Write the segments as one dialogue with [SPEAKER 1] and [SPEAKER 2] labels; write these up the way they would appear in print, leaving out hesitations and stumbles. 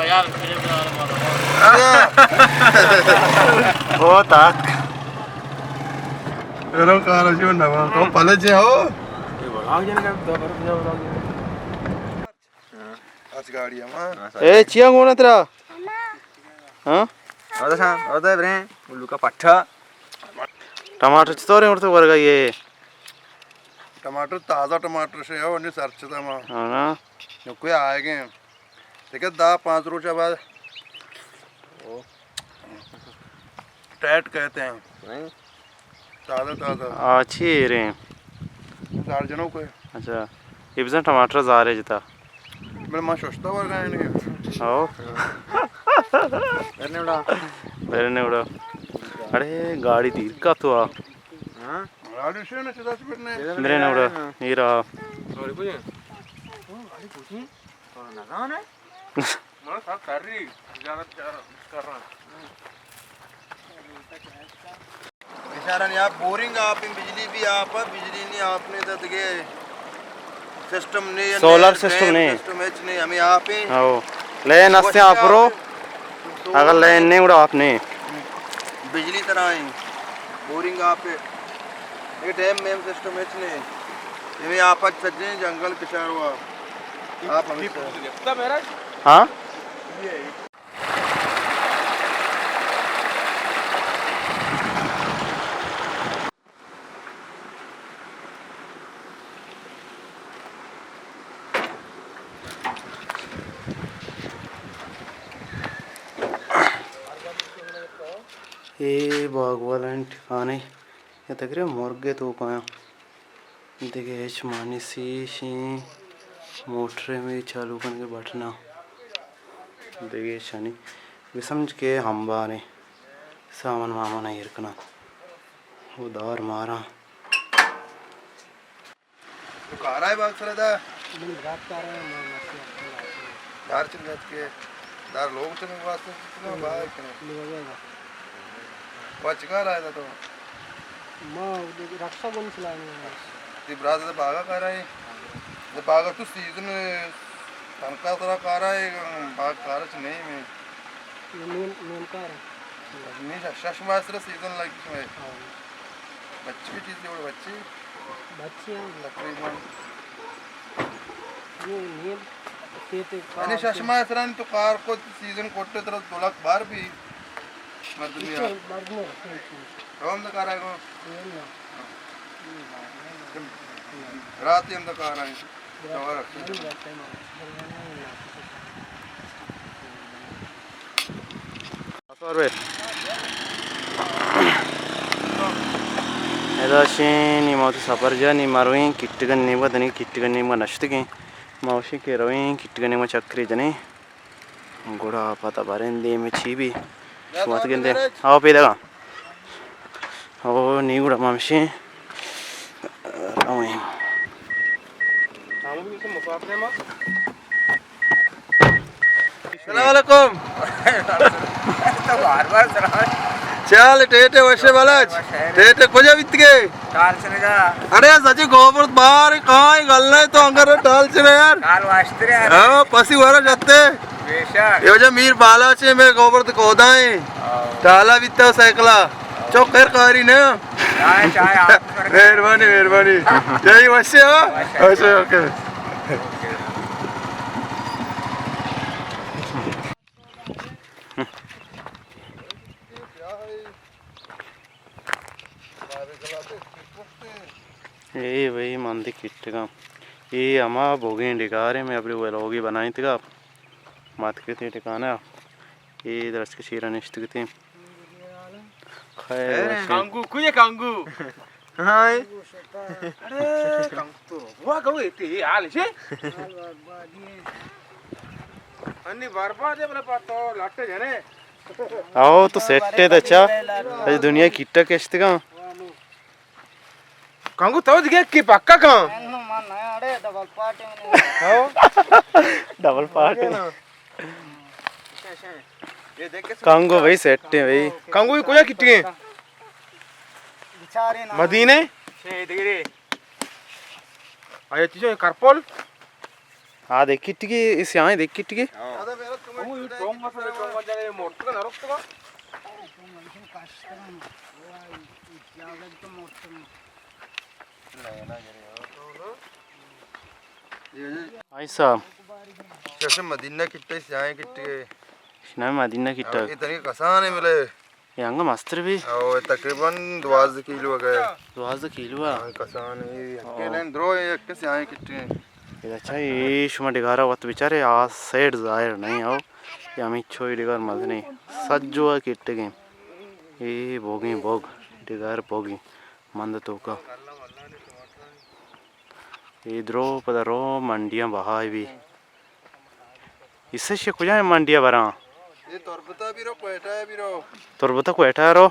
[SPEAKER 1] यार ओ tak Pero karo sih nama kau pala jauh आज गाड़ी हम ए चिया कोण तेरा हां
[SPEAKER 2] अरे ब्रे उल्लू का पट्ठ
[SPEAKER 1] टमाटर चितोरे उड़ते वर्गा ये टमाटर ताजा टमाटर से है और नहीं सर्च था मां हां ना कोई आएंगे ठीक है 10-5 रोज बाद टैट कहते हैं ताजा ताजा अच्छी रे चार जनों को अच्छा इब्जन टमाटर जा रहे जिता मेरे मां सस्ता वर्ग है नहीं आओ मेरे उड़ा अरे गाड़ी तीर का तो आ हां गाड़ी से ना सीधा से मेरे ने उड़ा नीरा गाड़ी पूछे गाड़ी पूछी और ना कौन है मैं सब कर रही ज्यादा कर रहा बेचारा नहीं आप बोरिंग आप बिजली भी आप बिजली नहीं आपने तो दिखे सिस्टम नहीं सोलर सिस्टम नहीं हमें आप ही आओ लेन अस्ते आप रो अगर लेन नहीं उड़ा आपने बिजली तरह है बोरिंग आप ये डैम में सिस्टम है नहीं ये आप सज्जे जंगल किशार हुआ आप हमें हाँ ये बागवाला ठिकाने ये तक रे मुर्गे तो पाया देखे मानी सी मोटर में चालू करके बैठना देखे शनि वे समझ के हम बाने सामान मामा नहीं रखना वो दार मारा तो कार है बाग सर दा रात कार है दार चल के दार लोग चल वास्ते कितना बाग कने वाचकार आया था तो मां रक्षा बन चलाने ती ब्राज दा बागा कर रहा है द बागा तो सीजन तनका तरह कर रहा है बाग कारच नहीं में नीम कार नहीं शशमास्त्र सीजन लग में बच्ची भी चीज और बच्ची हैं तकरीबन ये नीम खेत यानी शशमास्त्र तो कार को सीजन कोटे तरह 2 लाख बार भी कौन द कार है को रात ही अंधकार है ऐदाशीनी माउथ सफरजा नी मारवी किट्टगन नीम दनी किट्टगन नीम नष्टगे मावशी के रवी किट्टगन नीम चक्री जने गोड़ा पता बारेंदे में छीबी सुमत गेंदे आओ पेदगा ओ नी गुड़ा मामशी रवी अस्सलामुअलैकुम तो बार-बार चल टेटे वशे वाला टेटे खोजा बित के टाल चले जा अरे सच्ची गोबर बाहर कहां गल्ले तो अंगर टाल चले यार टाल वास्ते यार हां पसी वाला जाते बेशक ये जो मीर बाला छे में गोबर तो कोदाए टाला बिता साइकला चौक कर कारी ने चाय चाय आप मेहरबानी जय वशे हो वशे ओके ये भाई मंदी किट का ये अमा भोगी डिकारे में अपनी लोगी बनाई थी का मात के थे ठिकाना ये दरस के शीरा निश्त के थे खैर कांगू कुछ कांगू हाँ अरे कांगू तो हुआ कब इतनी हाल से अन्नी बर्बाद है मेरे पास तो लाटे जाने आओ तो सेट है तो अच्छा आज दुनिया किट्टा कैसे का कांगू तो दिखे कि पक्का कहाँ डबल पार्टी कांगू भाई सेट है भाई कांगू कोई कितने मदीने आया चीज़ करपोल हाँ देख कितने इस यहाँ देख कितने
[SPEAKER 3] भाई साहब
[SPEAKER 1] जैसे मदीना किट्टे से आए किट्टे
[SPEAKER 3] शिना मदीना किट्टा
[SPEAKER 1] इतने कसाने मिले
[SPEAKER 3] यांगा मास्टर भी
[SPEAKER 1] और तकरीबन 12 किलो गए
[SPEAKER 3] 12 किलो
[SPEAKER 1] कसाने अकेले द्रो एक से आए किट्टे
[SPEAKER 3] ये अच्छा ये शुमा डिगारा वत बिचारे आ साइड जायर नहीं आओ या मी छोई डिगार मत नहीं सज्जो किट्टे गेम ये बोगी बोग डिगार बोगी मंद तो का ये द्रो पदरो मंडियां बहाई भी इससे कुछ मंडियां बरा
[SPEAKER 1] ये तोरबता भी रो कोयटा भी रो
[SPEAKER 3] तोरबता कोयटा रो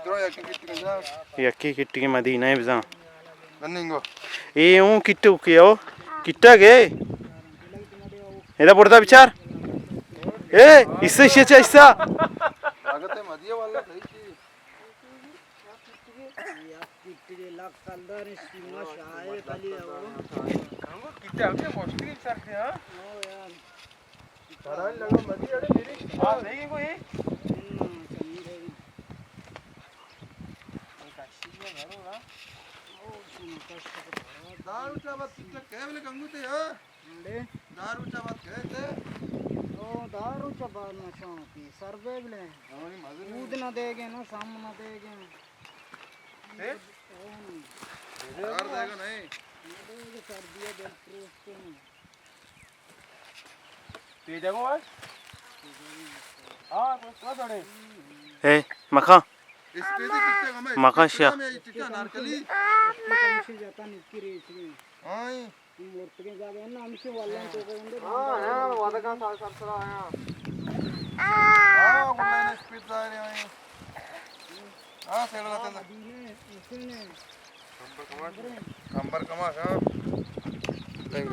[SPEAKER 1] द्रो एक किट्टे जा
[SPEAKER 3] यक्की किट्टी के मदीना है बिजा
[SPEAKER 1] रनिंगो
[SPEAKER 3] ये हूँ किट्टे किया किट्टा गे इधर पड़ता विचार ए इससे शेचा इससा
[SPEAKER 1] लागत है मदिया वाला सही की
[SPEAKER 4] किट्टे लाख सालदार सीमा शाये खाली आओ
[SPEAKER 1] हमको किट्टे आके मोस्टली सर थे हां
[SPEAKER 4] ओ यार
[SPEAKER 1] सारा लगा मदिया अरे मेरी हां नहीं कोई दारू चावत केवल गंगू थे हां
[SPEAKER 4] डे
[SPEAKER 1] दारू चावत कहते
[SPEAKER 4] ओ दारू चबा ना की सर्वे बले
[SPEAKER 1] हमारी मदद
[SPEAKER 4] कूद ना देगे ना सामना देगे
[SPEAKER 1] है यार देगा नहीं
[SPEAKER 4] देगे सर्दिया जल प्रूफ के
[SPEAKER 1] ते जाओ आज हां कुछ छोड़े
[SPEAKER 3] ए मखा
[SPEAKER 1] इस पे भी कितने हमें
[SPEAKER 3] मकाशिया
[SPEAKER 1] में चिट्टा नारकली
[SPEAKER 4] कम से जाता निकी रेच में
[SPEAKER 1] हां
[SPEAKER 4] मूर्त के जागे ना हमसे वाला तो करेंगे
[SPEAKER 1] हां यार वादा का सरसरा आया हां ऑनलाइन स्पीड आ रही है हां सेल लाते हैं
[SPEAKER 4] दीने इसने
[SPEAKER 1] कंबर कमा हां नहीं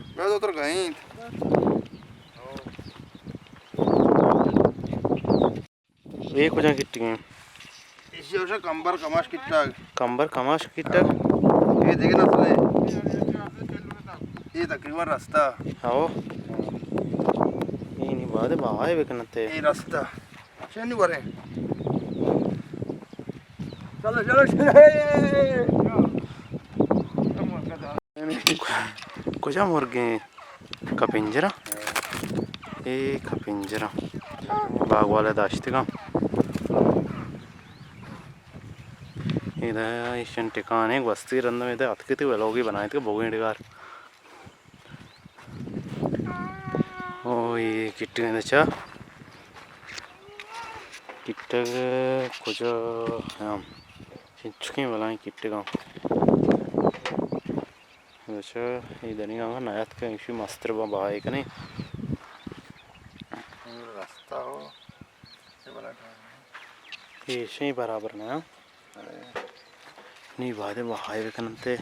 [SPEAKER 1] मैं तो उतर गई
[SPEAKER 3] ये कुछ किट्टी के
[SPEAKER 1] इसी वर्ष कंबर कमाश किट्टा
[SPEAKER 3] कंबर कमाश किट्टा
[SPEAKER 1] ये देखे ना तूने ये तकरीबन रास्ता
[SPEAKER 3] आओ ये नहीं बात है बाहर बेकनते
[SPEAKER 1] ये रास्ता चेंज करे चलो चलो
[SPEAKER 3] कुछ मुर्गे का पिंजरा ये का पिंजरा बाग वाले दाश्त का इधर ईशन टिकाने बस्ती रंध में इधर अतके थे लोग बनाए थे बोगे डिगार ओ ये किट्टे में अच्छा किट्टे कुछ हम चिंचुकी वाला किट्टे का अच्छा इधर नहीं आऊँगा नायत का इशू मास्टर बाबा है कि नहीं
[SPEAKER 1] रास्ता हो
[SPEAKER 3] ये सही बराबर ना नहीं बात है हाईवे कनते